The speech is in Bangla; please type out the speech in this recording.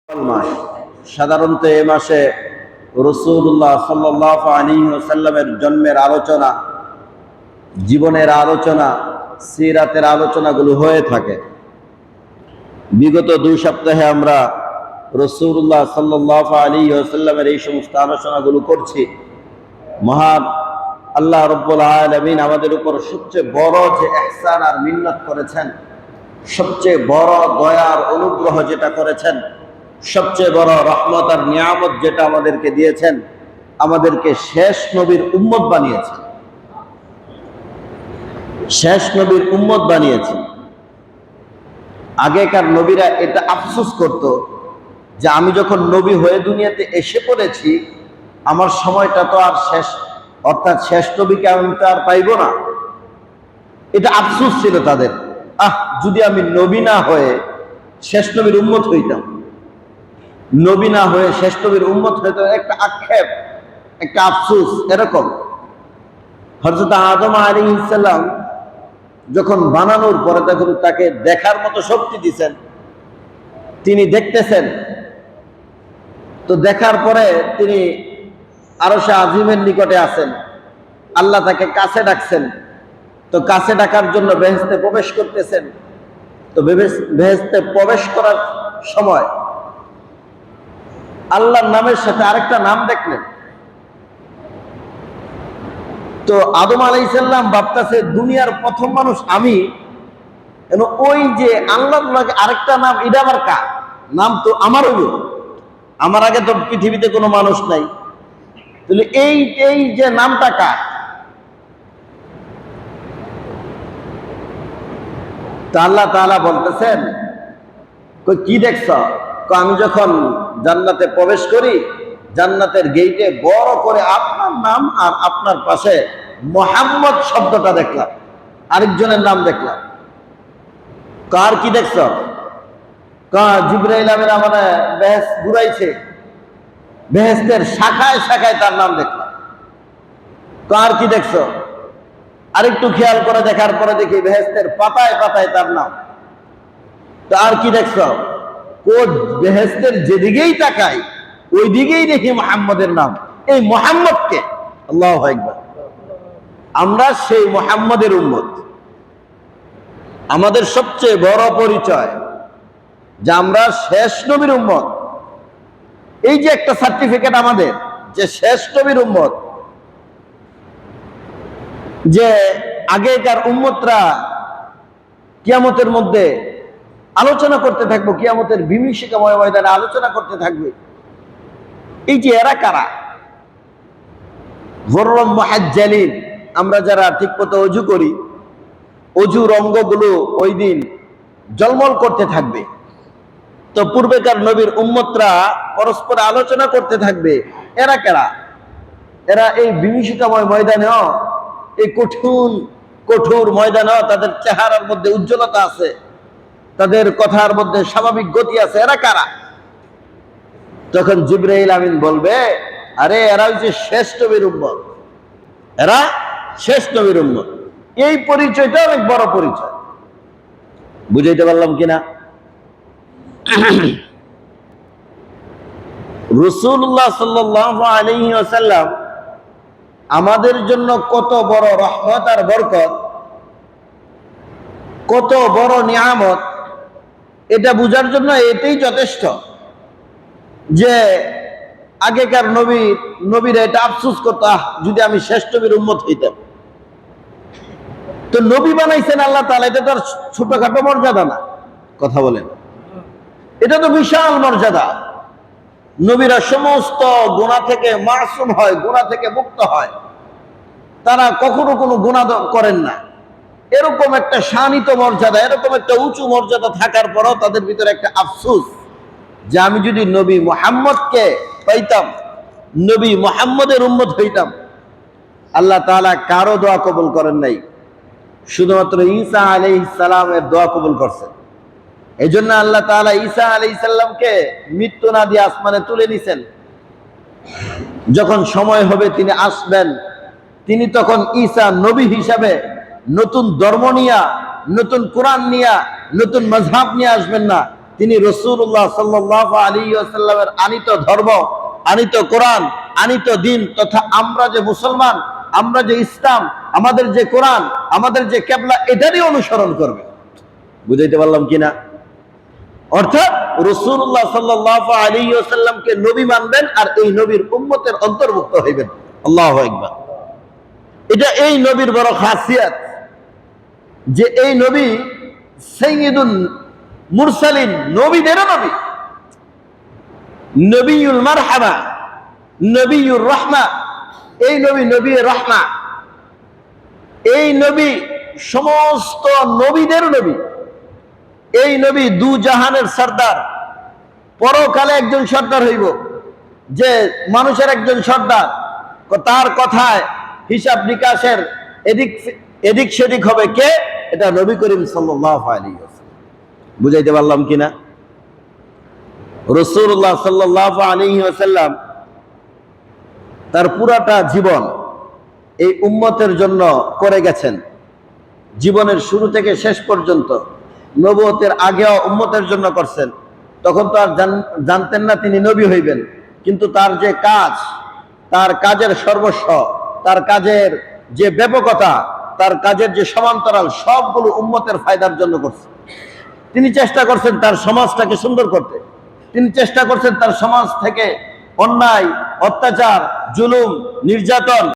মাস সাধারণত এ মাসে রাসূলুল্লাহ সাল্লাল্লাহু আলাইহি ওয়াসাল্লামের জন্মের আলোচনা, জীবনের আলোচনা, সিরাতের আলোচনাগুলো হয়ে থাকে। বিগত 2 সপ্তাহে আমরা রাসূলুল্লাহ সাল্লাল্লাহু আলাইহি ওয়াসাল্লামের এই সমস্ত আলোচনাগুলো করছি। মহান আল্লাহ রাব্বুল আলামিন আমাদের উপর সবচেয়ে বড় যে ইহসান আর মিন্নত করেছেন, সবচেয়ে বড় দয়ার অনুগ্রহ যেটা করেছেন, সবচেয়ে বড় রহমত আর নিয়ামত যেটা আমাদেরকে দিয়েছেন, আমাদেরকে শেষ নবীর উম্মত বানিয়েছেন। শেষ নবীর উম্মত বানিয়েছেন। আগেকার নবীরা এটা আফসোস করত যে আমি যখন নবী হয়ে দুনিয়াতে এসে পড়েছি, আমার সময়টা তো আর শেষ, অর্থাৎ শেষ নবীকে আমি তো আর পাইব না। এটা আফসোস ছিল তাদের। যদি আমি নবী না হয়ে শেষ নবীর উম্মত হইতাম, নবী না হয়ে শেষ নবীর উম্মত হইতো, একটা আক্ষেপ, একটা আফসোস এরকম। হযরত আদম আলাইহিস সালাম যখন বানানোর পরে তখন তাকে দেখার মতো শক্তি দিয়েছেন, তিনি দেখতেছেন। তো দেখার পরে তিনি আরশে আজিমের নিকটে আছেন, আল্লাহ তাকে কাছে ডাকছেন। তো কাছে ডাকার জন্য বেহেশতে প্রবেশ করতেছেন। তো বেহেশতে প্রবেশ করার সময় আল্লাহর নামের সাথে আরেকটা নাম দেখলেন। তো আদম আলাইহিস সালাম ভাবতেছে দুনিয়ার প্রথম মানুষ আমি, ওই যে আল্লাহর লাগে আরেকটা নাম, এটা আবার কার নাম? তো আমার হইল, আমার আগে তো পৃথিবীতে কোনো মানুষ নাই, তাহলে এই যে নামটা কার? তা আল্লাহ তাআলা বলতেছেন, কি দেখছ? আমি যখন জান্নাতে প্রবেশ করি, জান্নাতের গেইটে বড় করে আপনার নাম আর আপনার পাশে মুহাম্মদ শব্দটা দেখলাম, আরেকজনের নাম দেখলাম। কার কি দেখছ? জিবরাইল আমিন আমারে বেহেশত ঘুরাইছে, বেহেশতের শাখায় শাখায় তার নাম দেখলাম। কার কি দেখছ? আরেকটু খেয়াল করে দেখার পরে দেখি বেহেশতের পাতায় পাতায় তার নাম। তো আর কি দেখছ? বেহেশতের যেদিকেই তাকাই ওই দিকেই দেখি মুহাম্মদের নাম। এই মুহাম্মদকে, আল্লাহু আকবার, আমরা সেই মুহাম্মদের উম্মত। আমাদের সবচেয়ে বড় পরিচয় যে আমরা শেষ নবীর উম্মত। এই যে একটা সার্টিফিকেট আমাদের যে শেষ নবীর উম্মত, যে আগেকার উম্মতরা কিয়ামতের মধ্যে আলোচনা করতে থাকবো, কিয়ামতের বিভীষিকাময় ময়দানে আলোচনা করতে থাকবে। এই যে এরা কারা? গররম মুহাজ্জালিন, আমরা যারা ঠিকমতো অজু করি, অজুর অঙ্গগুলো ওই দিন জলমল করতে থাকবে। তো পূর্বেকার নবীর উম্মতরা পরস্পর আলোচনা করতে থাকবে, এরা কারা? এরা এই বিভীষিকাময় ময়দানেও, এই কঠোর ময়দানেও তাদের চেহারার মধ্যে উজ্জ্বলতা আছে, তাদের কথার মধ্যে স্বাভাবিক গতি আছে। এরা কারা? তখন জিবরাইল আমিন বলবে, আরে এরা হচ্ছে শেষ নবীর উম্মত, এরা শেষ নবীর উম্মত। এই পরিচয়টা অনেক বড় পরিচয়। বুঝাইতে পারলাম কিনা? রাসূলুল্লাহ সাল্লাল্লাহু আলাইহি ওয়াসাল্লাম আমাদের জন্য কত বড় রহমত আর বরকত, কত বড় নিয়ামত, এটা বুঝার জন্য এটাই যথেষ্ট যে আগেকার নবীরা এটা আফসোস করত, যদি আমি শেষ নবীর উম্মত হইতাম। তো নবী বানাইছেন আল্লাহ তাআলা, এটা তো আর ছোটখাটো মর্যাদা না। কথা বলেন, এটা তো বিশাল মর্যাদা। নবীরা সমস্ত গুনাহ থেকে মাসুম হয়, গুনাহ থেকে মুক্ত হয়, তারা কখনো কোনো গুনাহ করেন না। এরকম একটা শানিত মর্যাদা, এরকম একটা উঁচু মর্যাদা থাকার পরও তাদের ভিতরে একটা আফসোস যে আমি যদি নবী মুহাম্মদকে পাইতাম, নবী মুহাম্মদের উম্মত হইতাম। আল্লাহ তাআলা কারো দোয়া কবুল করেন নাই, শুধুমাত্র ঈসা আলাইহিস সালামের দোয়া কবুল করছেন। এই জন্য আল্লাহ তাআলা ঈসা আলাইহিস সালামকে মৃত্যু না দিয়ে আসমানে তুলে নিছেন। যখন সময় হবে তিনি আসবেন, তিনি তখন ঈসা নবী হিসাবে নতুন ধর্ম নিয়া, নতুন কোরআন নিয়া, নতুন মাযহাব নিয়ে আসবেন না, তিনি রাসূলুল্লাহ সাল্লাল্লাহু আলাইহি ওয়াসাল্লামের আনিত ধর্ম, আনিত কোরআন, আনিত দিন তথা আমরা যে মুসলমান, আমরা যে ইসলাম, আমাদের যে কোরআন, আমাদের যে কিবলা, এটারই অনুসরণ করবে। বুঝাইতে পারলাম কিনা? অর্থাৎ রাসূলুল্লাহ সাল্লাল্লাহু আলাইহি ওয়াসাল্লামকে নবী মানবেন আর এই নবীর উম্মতের অন্তর্ভুক্ত হইবেন। আল্লাহু আকবার। এটা এই নবীর বড় খাসিয়াত যে এই নবী সাইয়্যিদুল মুরসালিন, নবীদেরও নবী, নবিয়ুল মারহামা, নবিয়ুর রাহমা। এই নবী নবী রাহমা, এই নবী সমস্ত নবীদের নবী। এই নবী দু জাহানের সর্দার, পরকালে একজন সর্দার হইব, যে মানুষের একজন সর্দার, তার কথায় হিসাব নিকাশের এদিক সেদিক হবে কে? এটা নবী করিম সাল্লাল্লাহু আলাইহি ওয়াসাল্লাম। বুঝাইতে পারলাম কিনা? রাসূলুল্লাহ সাল্লাল্লাহু আলাইহি ওয়াসাল্লাম তার পুরাটা জীবন এই উম্মতের জন্য করে গেছেন। জীবনের শুরু থেকে শেষ পর্যন্ত, নবুয়তের আগেও উম্মতের জন্য করছেন। তখন তো আর জানতেন না তিনি নবী হইবেন, কিন্তু তার যে কাজ, তার কাজের সর্বস্ব, তার কাজের যে ব্যাপকতা, তার কাজের যে সমান্তরাল, সবগুলো উম্মতের ফায়দার জন্য করছেন। তিনি চেষ্টা করছেন তার সমাজটাকে সুন্দর করতে। তিনি চেষ্টা করছেন তার সমাজ থেকে অন্যায়, অত্যাচার, জুলুম, নির্যাতন